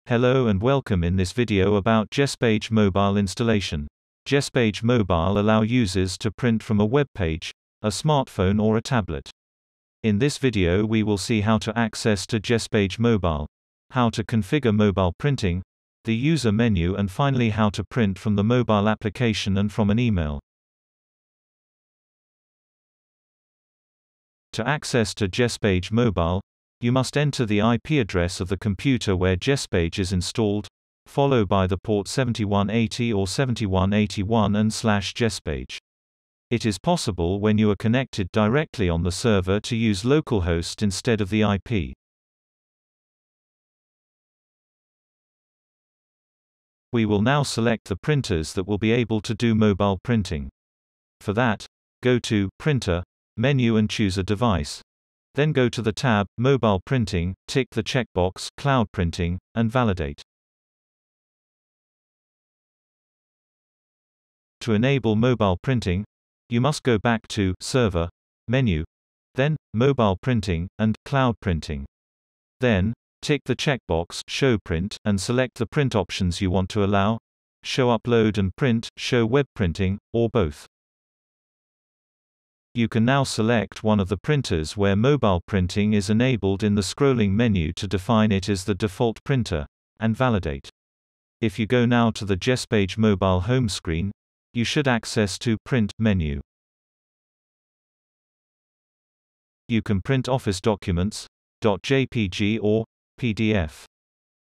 Hello and welcome in this video about Gespage Mobile installation. Gespage Mobile allow users to print from a web page, a smartphone or a tablet. In this video we will see how to access to Gespage Mobile, how to configure mobile printing, the user menu and finally how to print from the mobile application and from an email. To access to Gespage Mobile, you must enter the IP address of the computer where Gespage is installed, followed by the port 7180 or 7181 and /Gespage. It is possible when you are connected directly on the server to use localhost instead of the IP. We will now select the printers that will be able to do mobile printing. For that, go to Printer menu and choose a device. Then go to the tab, Mobile Printing, tick the checkbox, Cloud Printing, and validate. To enable mobile printing, you must go back to Server menu, then Mobile Printing, and Cloud Printing. Then, tick the checkbox, Show Print, and select the print options you want to allow: Show Upload and Print, Show Web Printing, or both. You can now select one of the printers where mobile printing is enabled in the scrolling menu to define it as the default printer, and validate. If you go now to the Gespage Mobile home screen, you should access to Print menu. You can print Office documents, .jpg or PDF.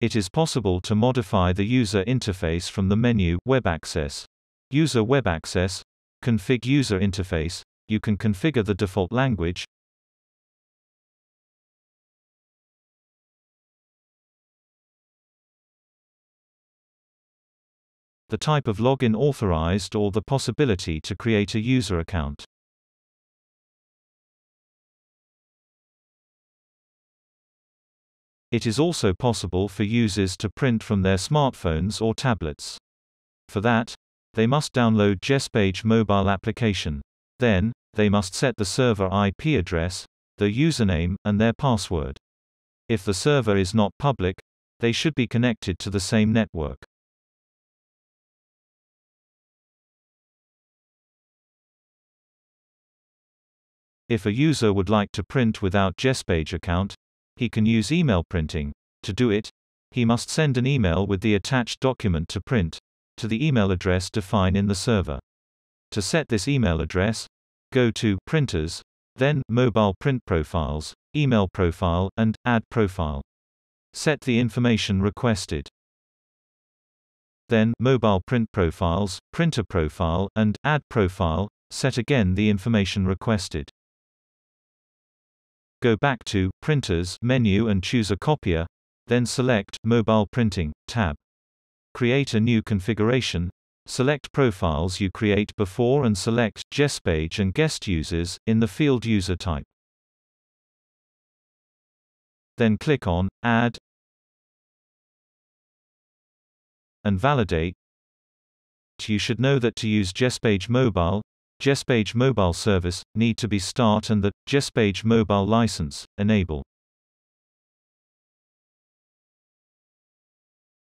It is possible to modify the user interface from the menu Web Access. User Web Access, Config User Interface. You can configure the default language. The type of login authorized or the possibility to create a user account. It is also possible for users to print from their smartphones or tablets. For that, they must download Gespage mobile application. Then, they must set the server IP address, their username, and their password. If the server is not public, they should be connected to the same network. If a user would like to print without Gespage account, he can use email printing. To do it, he must send an email with the attached document to print, to the email address defined in the server. To set this email address, go to Printers, then Mobile Print Profiles, Email Profile, and Add Profile. Set the information requested. Then Mobile Print Profiles, Printer Profile, and Add Profile. Set again the information requested. Go back to Printers menu and choose a copier, then select Mobile Printing tab. Create a new configuration. Select profiles you create before and select Gespage and guest users in the field user type. Then click on Add and validate. You should know that to use Gespage Mobile service need to be start and the Gespage Mobile license enable.